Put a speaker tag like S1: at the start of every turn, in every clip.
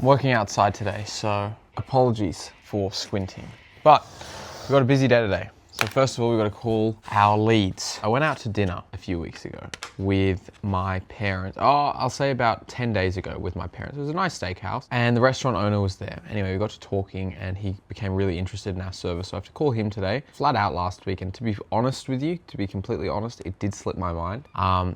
S1: I'm working outside today, so apologies for squinting. But we've got a busy day today. So first of all, we've got to call our leads. I went out to dinner a few weeks ago with my parents. I'll say about 10 days ago with my parents. It was a nice steakhouse and the restaurant owner was there. Anyway, we got to talking and he became really interested in our service. So I have to call him today. Flat out last week. And to be honest with you, to be completely honest, it did slip my mind.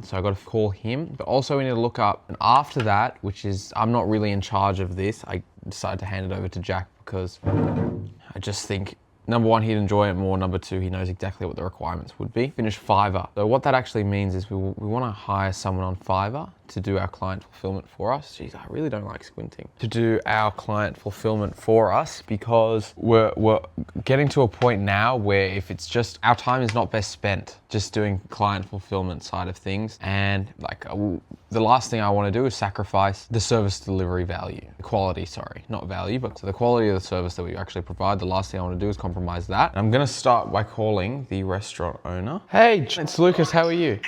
S1: So I got to call him, but also we need to look up. And after that, which is, I'm not really in charge of this. I decided to hand it over to Jack because I just think, number one, he'd enjoy it more. Number two, he knows exactly what the requirements would be. Finish Fiverr. So what that actually means is we want to hire someone on Fiverr to do our client fulfillment for us. Jeez, I really don't like squinting. To do our client fulfillment for us because we're getting to a point now where if it's just, our time is not best spent just doing client fulfillment side of things. And like the last thing I want to do is sacrifice the service delivery value, the quality, sorry, not value, but the quality of the service that we actually provide. The last thing I want to do is compromise that. And I'm going to start by calling the restaurant owner. Hey, it's Lucas. How are you?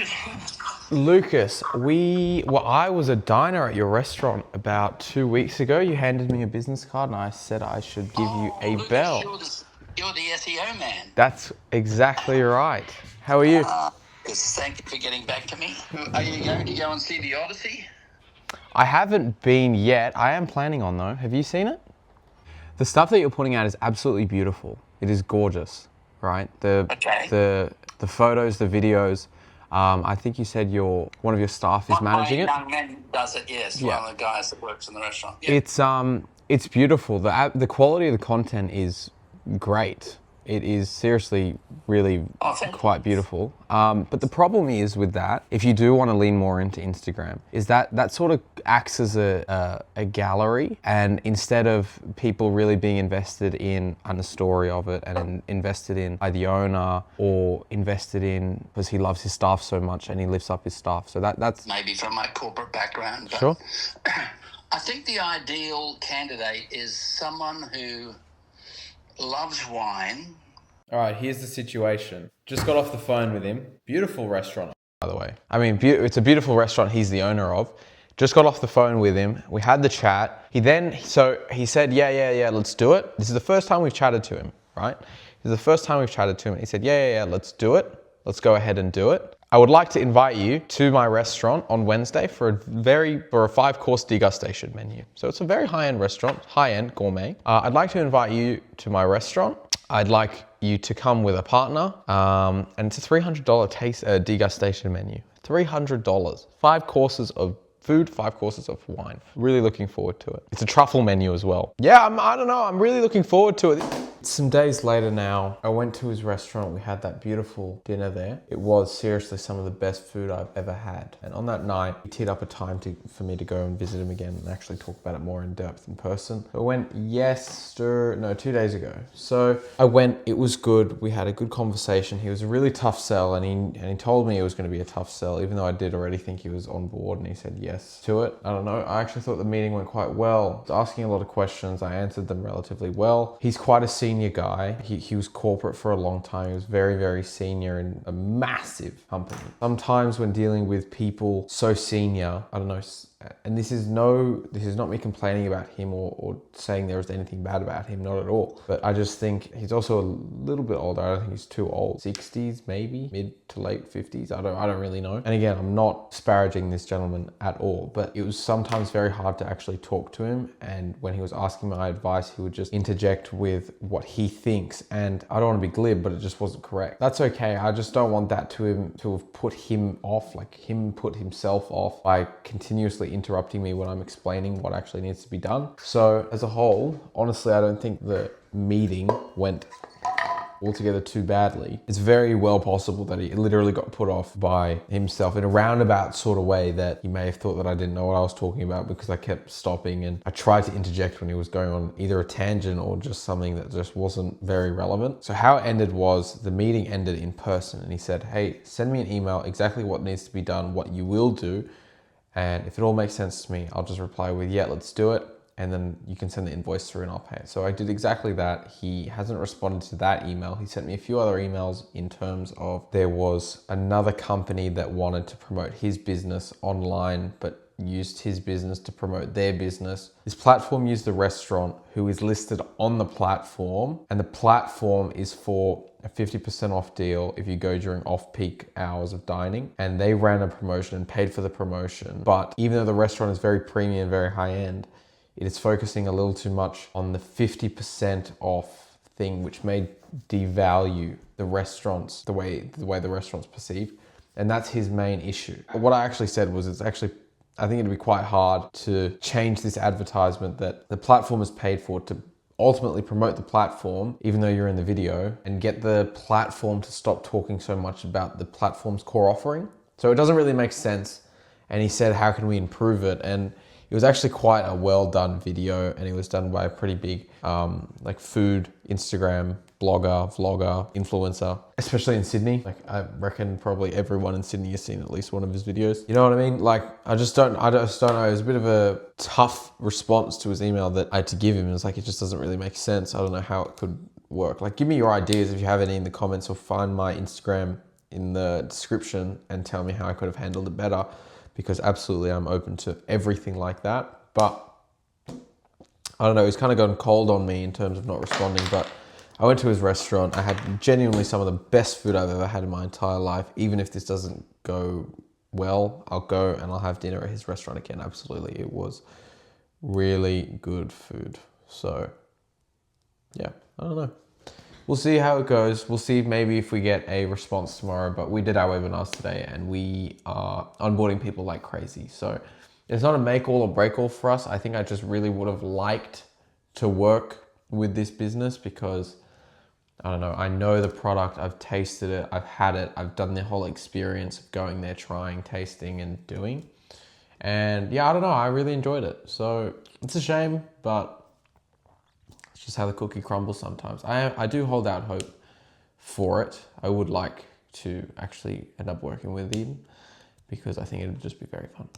S1: Lucas, I was a diner at your restaurant about 2 weeks ago. You handed me a business card and I said I should give you a
S2: Lucas,
S1: bell.
S2: You're the SEO man.
S1: That's exactly right. How are you?
S2: Thank you for getting back to me. Are you going to go and see the Odyssey?
S1: I haven't been yet. I am planning on though. Have you seen it? The stuff that you're putting out is absolutely beautiful. It is gorgeous, right? The photos, the videos. I think you said one of your staff is managing it.
S2: My young man does it, yes.
S1: Yeah.
S2: One of the guys that works in the restaurant. Yeah.
S1: It's beautiful. The quality of the content is great. It is seriously really quite beautiful. But the problem is with that, if you do want to lean more into Instagram, is that sort of acts as a gallery. And instead of people really being invested in the story of it and invested in by the owner or invested in because he loves his staff so much and he lifts up his staff. So that's
S2: maybe from my corporate background. But
S1: sure.
S2: I think the ideal candidate is someone who loves wine.
S1: All right, here's the situation. Just got off the phone with him. Beautiful restaurant, by the way. I mean, it's a beautiful restaurant he's the owner of. Just got off the phone with him. We had the chat. He said, yeah, let's do it. This is the first time we've chatted to him, right? This is the first time we've chatted to him. He said, yeah, let's do it. Let's go ahead and do it. I would like to invite you to my restaurant on Wednesday for a 5-course degustation menu. So it's a very high-end restaurant, high-end gourmet. I'd like to invite you to my restaurant. I'd like you to come with a partner, and it's a $300 degustation menu. $300, 5 courses of food, 5 courses of wine. Really looking forward to it. It's a truffle menu as well. Yeah, I don't know, I'm really looking forward to it. Some days later now, I went to his restaurant. We had that beautiful dinner there. It was seriously some of the best food I've ever had. And on that night, he teed up a time for me to go and visit him again and actually talk about it more in depth in person. I went 2 days ago. So I went, it was good. We had a good conversation. He was a really tough sell and he told me it was going to be a tough sell, even though I did already think he was on board and he said yes to it. I don't know. I actually thought the meeting went quite well. I was asking a lot of questions. I answered them relatively well. He's quite a senior guy. He was corporate for a long time. He was very, very senior in a massive company. Sometimes when dealing with people so senior, I don't know, and this is not me complaining about him or saying there is anything bad about him, not at all. But I just think he's also a little bit older. I don't think he's too old. 60s, maybe, mid to late 50s. I don't really know. And again, I'm not disparaging this gentleman at all, but it was sometimes very hard to actually talk to him. And when he was asking my advice, he would just interject with what he thinks. And I don't want to be glib, but it just wasn't correct. That's okay. I just don't want that to have put him off, like him put himself off by continuously interrupting me when I'm explaining what actually needs to be done. So as a whole, honestly, I don't think the meeting went altogether too badly. It's very well possible that he literally got put off by himself in a roundabout sort of way that he may have thought that I didn't know what I was talking about because I kept stopping and I tried to interject when he was going on either a tangent or just something that just wasn't very relevant. So how it ended was the meeting ended in person and he said, hey, send me an email exactly what needs to be done, what you will do. And if it all makes sense to me, I'll just reply with, yeah, let's do it. And then you can send the invoice through and I'll pay it. So I did exactly that. He hasn't responded to that email. He sent me a few other emails in terms of there was another company that wanted to promote his business online, but used his business to promote their business. This platform used the restaurant who is listed on the platform, and the platform is for a 50% off deal if you go during off-peak hours of dining. And they ran a promotion and paid for the promotion. But even though the restaurant is very premium, very high-end, it is focusing a little too much on the 50% off thing, which may devalue the restaurants, the way the restaurant's perceived. And that's his main issue. What I actually said was I think it'd be quite hard to change this advertisement that the platform is paid for to ultimately promote the platform, even though you're in the video, and get the platform to stop talking so much about the platform's core offering. So it doesn't really make sense. And he said, how can we improve it? And it was actually quite a well done video, and it was done by a pretty big like food Instagram blogger, vlogger, influencer, especially in Sydney. Like I reckon probably everyone in Sydney has seen at least one of his videos. You know what I mean? Like I just don't know. It was a bit of a tough response to his email that I had to give him. It was like, it just doesn't really make sense. I don't know how it could work. Like give me your ideas if you have any in the comments, or find my Instagram in the description and tell me how I could have handled it better, because absolutely I'm open to everything like that. But I don't know, he's kind of gone cold on me in terms of not responding. But I went to his restaurant. I had genuinely some of the best food I've ever had in my entire life. Even if this doesn't go well, I'll go and I'll have dinner at his restaurant again. Absolutely. It was really good food. So yeah, I don't know. We'll see how it goes. We'll see maybe if we get a response tomorrow, but we did our webinars today and we are onboarding people like crazy. So it's not a make all or break all for us. I think I just really would have liked to work with this business because I don't know, I know the product, I've tasted it, I've had it, I've done the whole experience of going there, trying, tasting and doing. And yeah, I don't know, I really enjoyed it. So it's a shame, but it's just how the cookie crumbles sometimes. I do hold out hope for it. I would like to actually end up working with him because I think it would just be very fun.